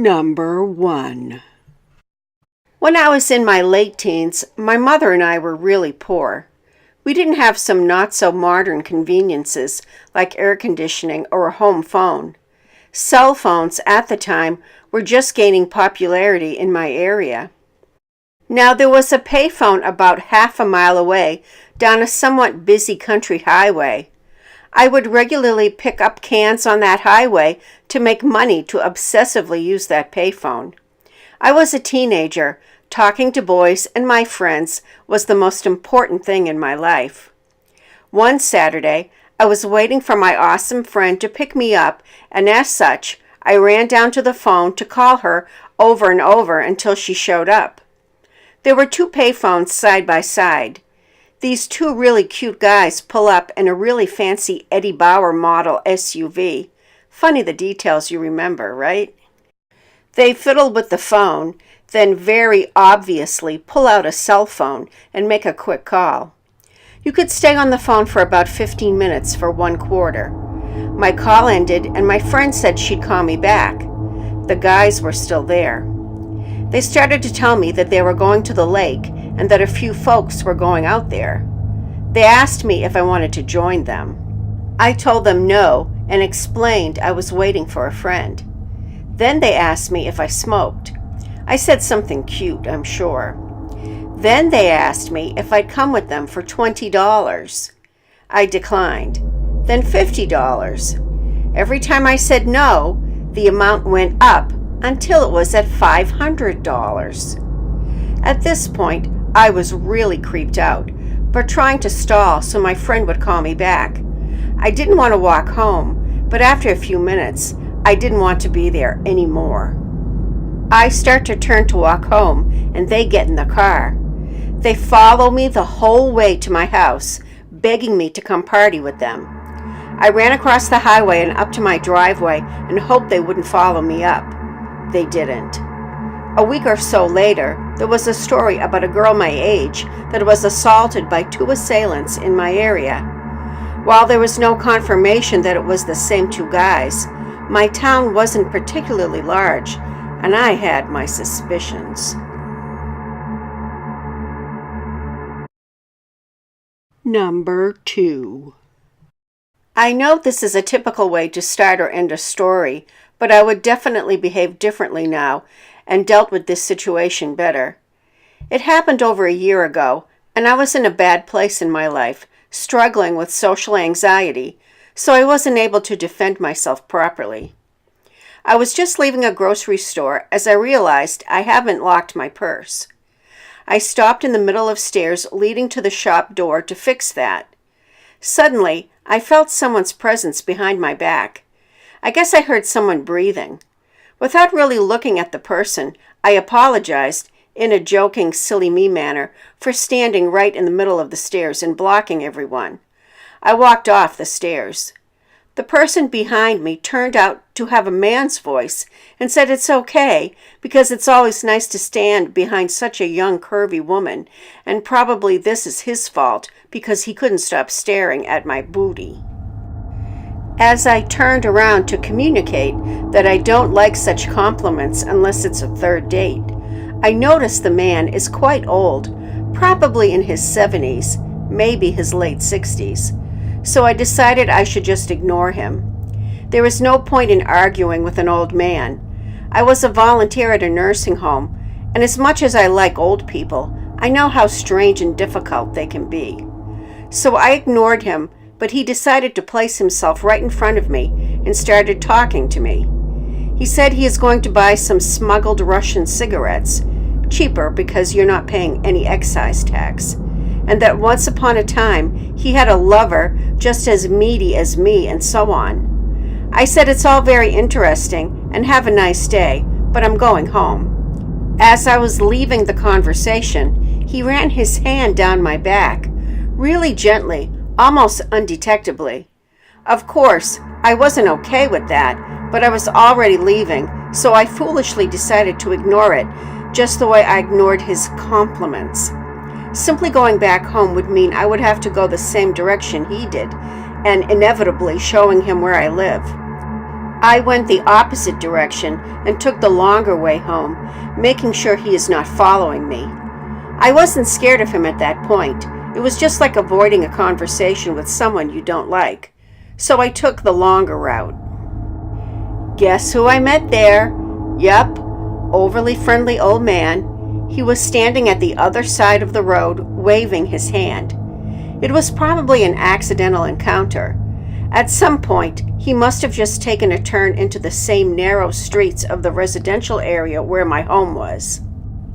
Number 1. When I was in my late teens, my mother and I were really poor. We didn't have some not-so-modern conveniences like air conditioning or a home phone. Cell phones at the time were just gaining popularity in my area. Now, there was a payphone about half a mile away down a somewhat busy country highway. I would regularly pick up cans on that highway to make money to obsessively use that payphone. I was a teenager. Talking to boys and my friends was the most important thing in my life. One Saturday, I was waiting for my awesome friend to pick me up, and as such, I ran down to the phone to call her over and over until she showed up. There were two payphones side by side. These two really cute guys pull up in a really fancy Eddie Bauer model SUV. Funny the details you remember, right? They fiddle with the phone, then very obviously pull out a cell phone and make a quick call. You could stay on the phone for about 15 minutes for $1.25. My call ended and my friend said she'd call me back. The guys were still there. They started to tell me that they were going to the lake and that a few folks were going out there. They asked me if I wanted to join them. I told them no and explained I was waiting for a friend. Then they asked me if I smoked. I said something cute, I'm sure. Then they asked me if I'd come with them for $20. I declined. Then $50. Every time I said no, the amount went up until it was at $500. At this point, I was really creeped out, but trying to stall so my friend would call me back. I didn't want to walk home, but after a few minutes, I didn't want to be there anymore. I start to turn to walk home, and they get in the car. They follow me the whole way to my house, begging me to come party with them. I ran across the highway and up to my driveway and hoped they wouldn't follow me up. They didn't. A week or so later, there was a story about a girl my age that was assaulted by two assailants in my area. While there was no confirmation that it was the same two guys, my town wasn't particularly large, and I had my suspicions. Number 2. I know this is a typical way to start or end a story, but I would definitely behave differently now and dealt with this situation better. It happened over a year ago, and I was in a bad place in my life, struggling with social anxiety, so I wasn't able to defend myself properly. I was just leaving a grocery store as I realized I haven't locked my purse. I stopped in the middle of stairs leading to the shop door to fix that. Suddenly, I felt someone's presence behind my back. I guess I heard someone breathing. Without really looking at the person, I apologized, in a joking, silly me manner, for standing right in the middle of the stairs and blocking everyone. I walked off the stairs. The person behind me turned out to have a man's voice and said it's okay because it's always nice to stand behind such a young, curvy woman, and probably this is his fault because he couldn't stop staring at my booty. As I turned around to communicate that I don't like such compliments unless it's a third date, I noticed the man is quite old, probably in his 70s, maybe his late 60s. So I decided I should just ignore him. There was no point in arguing with an old man. I was a volunteer at a nursing home, and as much as I like old people, I know how strange and difficult they can be. So I ignored him, but he decided to place himself right in front of me and started talking to me. He said he is going to buy some smuggled Russian cigarettes, cheaper because you're not paying any excise tax, and that once upon a time he had a lover just as meaty as me, and so on. I said it's all very interesting and have a nice day, but I'm going home. As I was leaving the conversation, he ran his hand down my back, really gently, almost undetectably. Of course, I wasn't okay with that, but I was already leaving, so I foolishly decided to ignore it, just the way I ignored his compliments. Simply going back home would mean I would have to go the same direction he did, and inevitably showing him where I live. I went the opposite direction and took the longer way home, making sure he is not following me. I wasn't scared of him at that point. It was just like avoiding a conversation with someone you don't like. So I took the longer route. Guess who I met there? Yup, overly friendly old man. He was standing at the other side of the road, waving his hand. It was probably an accidental encounter. At some point, he must have just taken a turn into the same narrow streets of the residential area where my home was.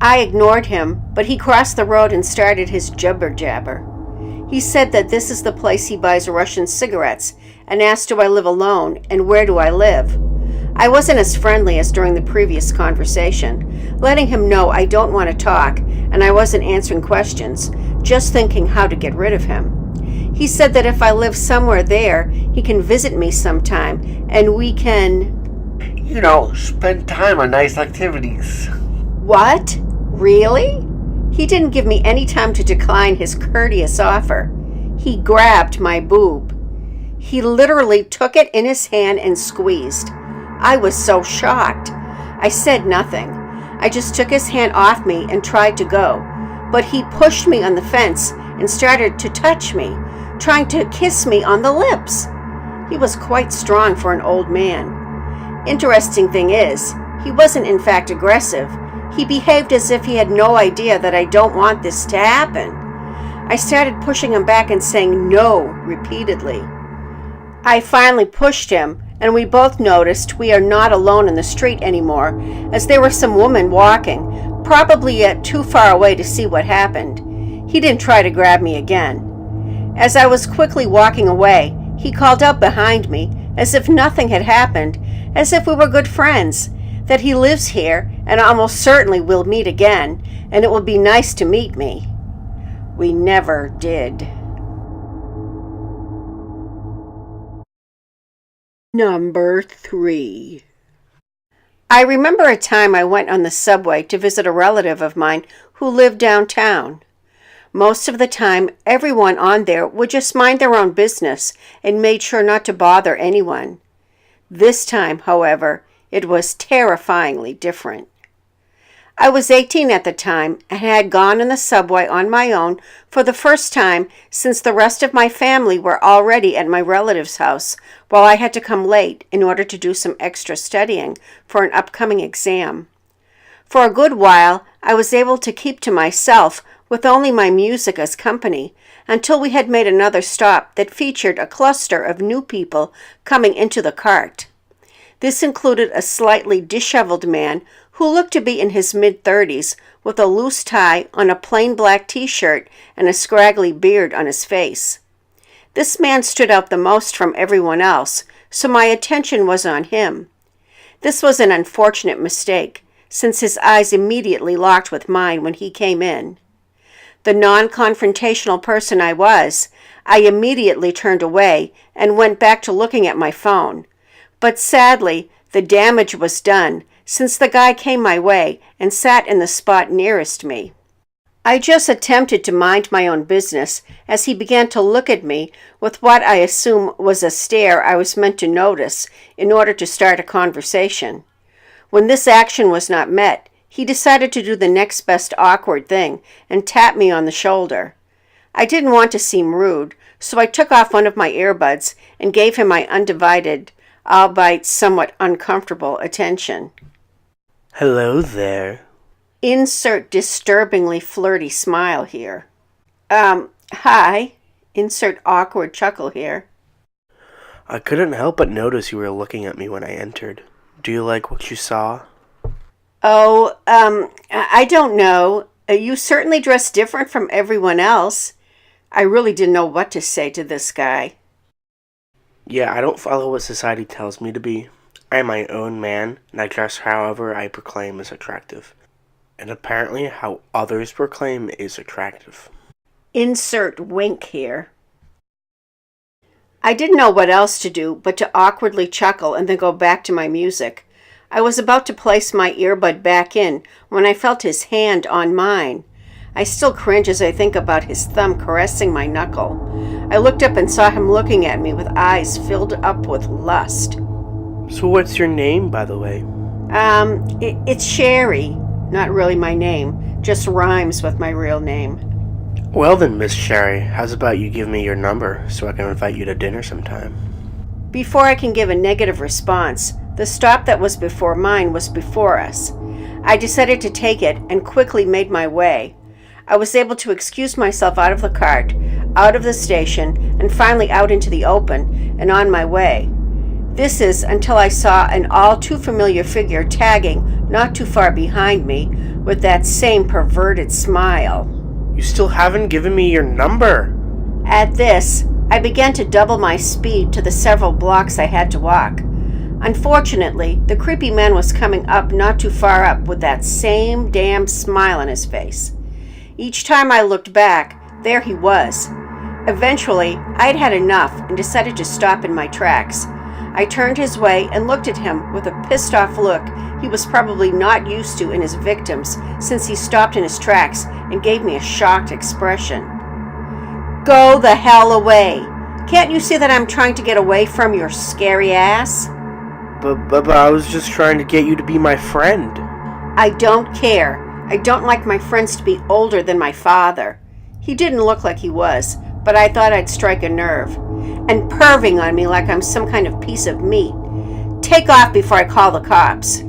I ignored him, but he crossed the road and started his jibber-jabber. He said that this is the place he buys Russian cigarettes and asked, do I live alone and where do I live? I wasn't as friendly as during the previous conversation, letting him know I don't want to talk and I wasn't answering questions, just thinking how to get rid of him. He said that if I live somewhere there, he can visit me sometime and we can... spend time on nice activities. What? Really? He didn't give me any time to decline his courteous offer. He grabbed my boob. He literally took it in his hand and squeezed. I was so shocked. I said nothing. I just took his hand off me and tried to go, but he pushed me on the fence and started to touch me, trying to kiss me on the lips. He was quite strong for an old man. Interesting thing is, he wasn't in fact aggressive. He behaved as if he had no idea that I don't want this to happen. I started pushing him back and saying no repeatedly. I finally pushed him, and we both noticed we are not alone in the street anymore, as there were some women walking, probably yet too far away to see what happened. He didn't try to grab me again. As I was quickly walking away, he called out behind me, as if nothing had happened, as if we were good friends, that he lives here and almost certainly will meet again, and it will be nice to meet me. We never did. Number 3. I remember a time I went on the subway to visit a relative of mine who lived downtown. Most of the time, everyone on there would just mind their own business and made sure not to bother anyone. This time, however, it was terrifyingly different. I was 18 at the time and had gone on the subway on my own for the first time since the rest of my family were already at my relative's house, while I had to come late in order to do some extra studying for an upcoming exam. For a good while, I was able to keep to myself with only my music as company, until we had made another stop that featured a cluster of new people coming into the cart. This included a slightly disheveled man who looked to be in his mid-30s with a loose tie on a plain black t-shirt and a scraggly beard on his face. This man stood out the most from everyone else, so my attention was on him. This was an unfortunate mistake, since his eyes immediately locked with mine when he came in. The non-confrontational person I was, I immediately turned away and went back to looking at my phone. But sadly, the damage was done, since the guy came my way and sat in the spot nearest me. I just attempted to mind my own business as he began to look at me with what I assume was a stare I was meant to notice in order to start a conversation. When this action was not met, he decided to do the next best awkward thing and tap me on the shoulder. I didn't want to seem rude, so I took off one of my earbuds and gave him my undivided, albeit somewhat uncomfortable attention. Hello there. Insert disturbingly flirty smile here. Hi. Insert awkward chuckle here. I couldn't help but notice you were looking at me when I entered. Do you like what you saw? Oh, I don't know. You certainly dress different from everyone else. I really didn't know what to say to this guy. Yeah, I don't follow what society tells me to be. I am my own man, and I dress however I proclaim is attractive. And apparently how others proclaim is attractive. Insert wink here. I didn't know what else to do but to awkwardly chuckle and then go back to my music. I was about to place my earbud back in when I felt his hand on mine. I still cringe as I think about his thumb caressing my knuckle. I looked up and saw him looking at me with eyes filled up with lust. So what's your name, by the way? It's Sherry. Not really my name, just rhymes with my real name. Well then, Miss Sherry, how's about you give me your number so I can invite you to dinner sometime? Before I can give a negative response, the stop that was before mine was before us. I decided to take it and quickly made my way. I was able to excuse myself out of the cart, out of the station, and finally out into the open and on my way. This is until I saw an all too familiar figure tagging not too far behind me with that same perverted smile. You still haven't given me your number. At this, I began to double my speed to the several blocks I had to walk. Unfortunately, the creepy man was coming up not too far up with that same damn smile on his face. Each time I looked back, there he was. Eventually, I'd had enough and decided to stop in my tracks. I turned his way and looked at him with a pissed-off look he was probably not used to in his victims, since he stopped in his tracks and gave me a shocked expression. Go the hell away! Can't you see that I'm trying to get away from your scary ass? But I was just trying to get you to be my friend. I don't care. I don't like my friends to be older than my father. He didn't look like he was, but I thought I'd strike a nerve. And perving on me like I'm some kind of piece of meat. Take off before I call the cops.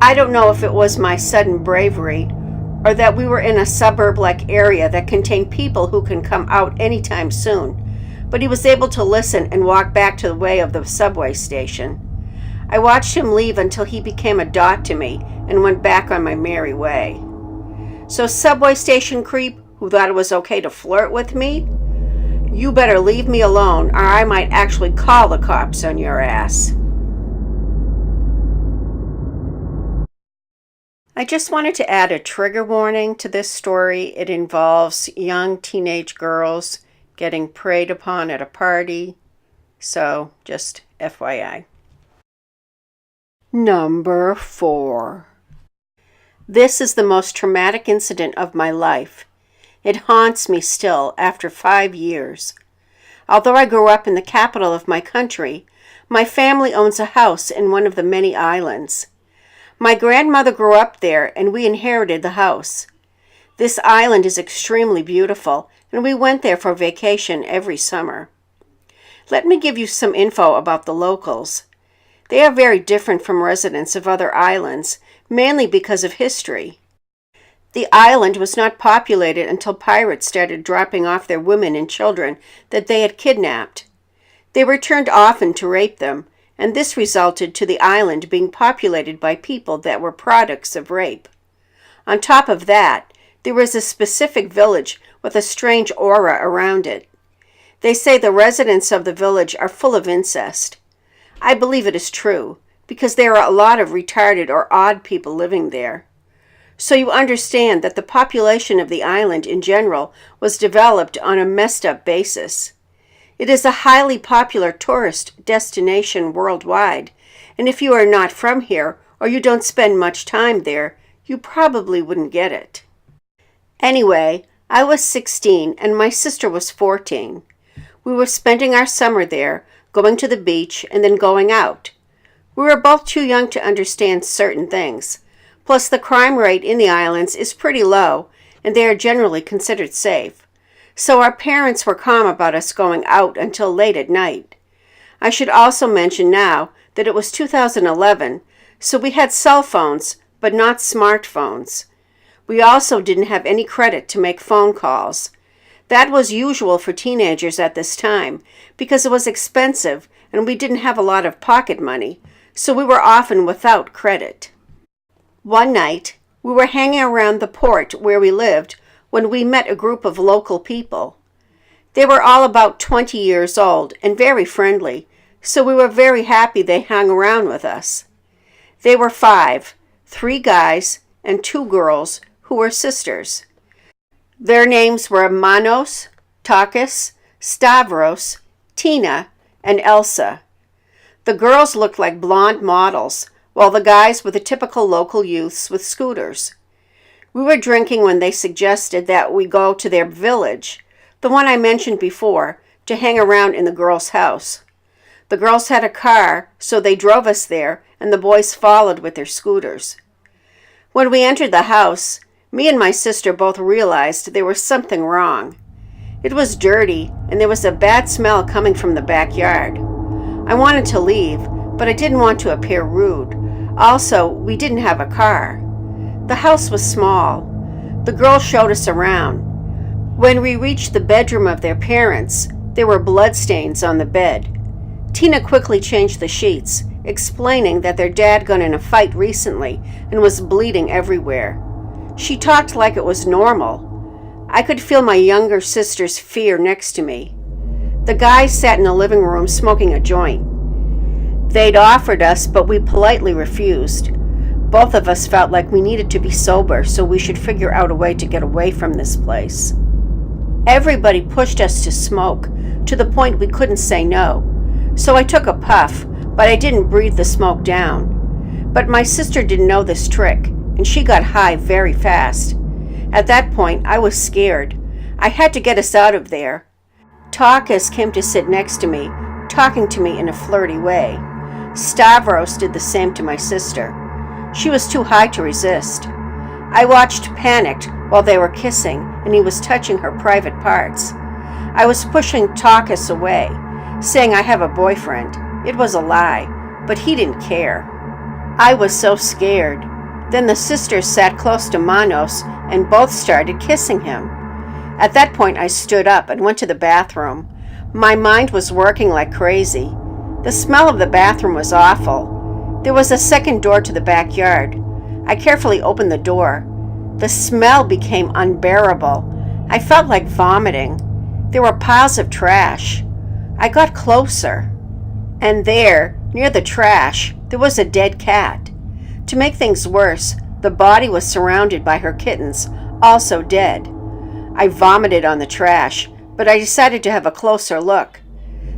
I don't know if it was my sudden bravery or that we were in a suburb-like area that contained people who can come out anytime soon, but he was able to listen and walk back to the way of the subway station. I watched him leave until he became a dot to me and went back on my merry way. So, subway station creep who thought it was okay to flirt with me? You better leave me alone or I might actually call the cops on your ass. I just wanted to add a trigger warning to this story. It involves young teenage girls getting preyed upon at a party. So, just FYI. Number 4. This is the most traumatic incident of my life. It haunts me still after 5 years. Although I grew up in the capital of my country, my family owns a house in one of the many islands. My grandmother grew up there and we inherited the house. This island is extremely beautiful and we went there for vacation every summer. Let me give you some info about the locals. They are very different from residents of other islands, mainly because of history. The island was not populated until pirates started dropping off their women and children that they had kidnapped. They returned often to rape them, and this resulted to the island being populated by people that were products of rape. On top of that, there was a specific village with a strange aura around it. They say the residents of the village are full of incest. I believe it is true, because there are a lot of retarded or odd people living there. So you understand that the population of the island in general was developed on a messed up basis. It is a highly popular tourist destination worldwide, and if you are not from here or you don't spend much time there, you probably wouldn't get it. Anyway, I was 16 and my sister was 14. We were spending our summer there, going to the beach and then going out. We were both too young to understand certain things. Plus the crime rate in the islands is pretty low and they are generally considered safe. So our parents were calm about us going out until late at night. I should also mention now that it was 2011, so we had cell phones, but not smartphones. We also didn't have any credit to make phone calls. That was usual for teenagers at this time because it was expensive and we didn't have a lot of pocket money, so we were often without credit. One night, we were hanging around the port where we lived when we met a group of local people. They were all about 20 years old and very friendly, so we were very happy they hung around with us. They were 5, 3 guys and 2 girls who were sisters. Their names were Manos, Takis, Stavros, Tina, and Elsa. The girls looked like blonde models, while the guys were the typical local youths with scooters. We were drinking when they suggested that we go to their village, the one I mentioned before, to hang around in the girls' house. The girls had a car, so they drove us there, and the boys followed with their scooters. When we entered the house, me and my sister both realized there was something wrong. It was dirty, and there was a bad smell coming from the backyard. I wanted to leave, but I didn't want to appear rude. Also, we didn't have a car. The house was small. The girls showed us around. When we reached the bedroom of their parents, there were bloodstains on the bed. Tina quickly changed the sheets, explaining that their dad got in a fight recently and was bleeding everywhere. She talked like it was normal. I could feel my younger sister's fear next to me. The guys sat in the living room smoking a joint. They'd offered us, but we politely refused. Both of us felt like we needed to be sober, so we should figure out a way to get away from this place. Everybody pushed us to smoke, to the point we couldn't say no. So I took a puff, but I didn't breathe the smoke down. But my sister didn't know this trick, and she got high very fast. At that point, I was scared. I had to get us out of there. Takas came to sit next to me, talking to me in a flirty way. Stavros did the same to my sister. She was too high to resist. I watched panicked while they were kissing, and he was touching her private parts. I was pushing Takas away, saying I have a boyfriend. It was a lie, but he didn't care. I was so scared. Then the sisters sat close to Manos and both started kissing him. At that point, I stood up and went to the bathroom. My mind was working like crazy. The smell of the bathroom was awful. There was a second door to the backyard. I carefully opened the door. The smell became unbearable. I felt like vomiting. There were piles of trash. I got closer. And there, near the trash, there was a dead cat. To make things worse, the body was surrounded by her kittens, also dead. I vomited on the trash, but I decided to have a closer look.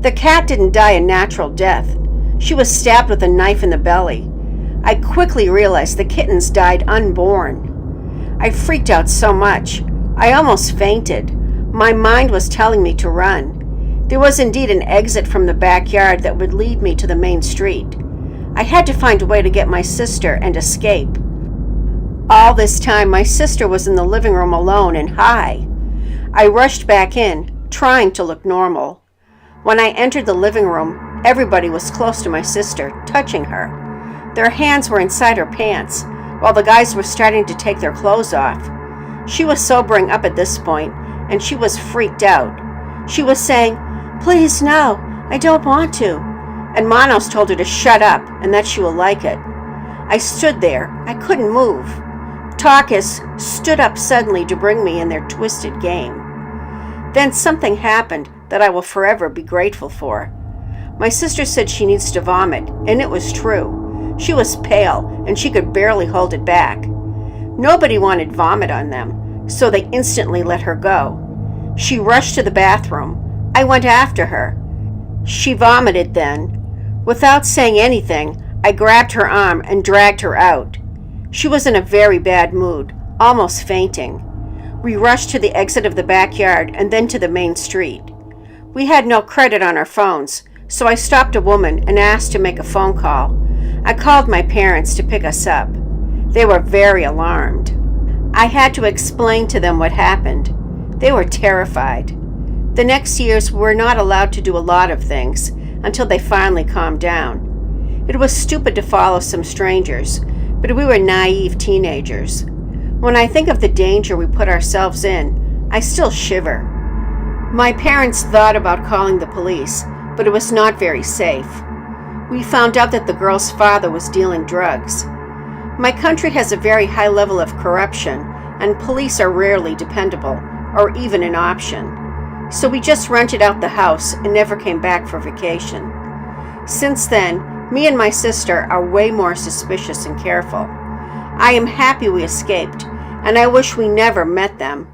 The cat didn't die a natural death. She was stabbed with a knife in the belly. I quickly realized the kittens died unborn. I freaked out so much. I almost fainted. My mind was telling me to run. There was indeed an exit from the backyard that would lead me to the main street. I had to find a way to get my sister and escape. All this time, my sister was in the living room alone and high. I rushed back in, trying to look normal. When I entered the living room, everybody was close to my sister, touching her. Their hands were inside her pants, while the guys were starting to take their clothes off. She was sobering up at this point, and she was freaked out. She was saying, "Please, no, I don't want to." And Manos told her to shut up and that she will like it. I stood there. I couldn't move. Takas stood up suddenly to bring me in their twisted game. Then something happened that I will forever be grateful for. My sister said she needs to vomit, and it was true. She was pale, and she could barely hold it back. Nobody wanted vomit on them, so they instantly let her go. She rushed to the bathroom. I went after her. She vomited then. Without saying anything, I grabbed her arm and dragged her out. She was in a very bad mood, almost fainting. We rushed to the exit of the backyard and then to the main street. We had no credit on our phones, so I stopped a woman and asked to make a phone call. I called my parents to pick us up. They were very alarmed. I had to explain to them what happened. They were terrified. The next years we were not allowed to do a lot of things until they finally calmed down. It was stupid to follow some strangers, but we were naive teenagers. When I think of the danger we put ourselves in, I still shiver. My parents thought about calling the police, but it was not very safe. We found out that the girl's father was dealing drugs. My country has a very high level of corruption, and police are rarely dependable, or even an option. So we just rented out the house and never came back for vacation. Since then, me and my sister are way more suspicious and careful. I am happy we escaped, and I wish we never met them.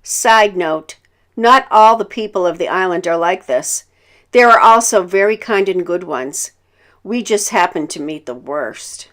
Side note, not all the people of the island are like this. There are also very kind and good ones. We just happened to meet the worst.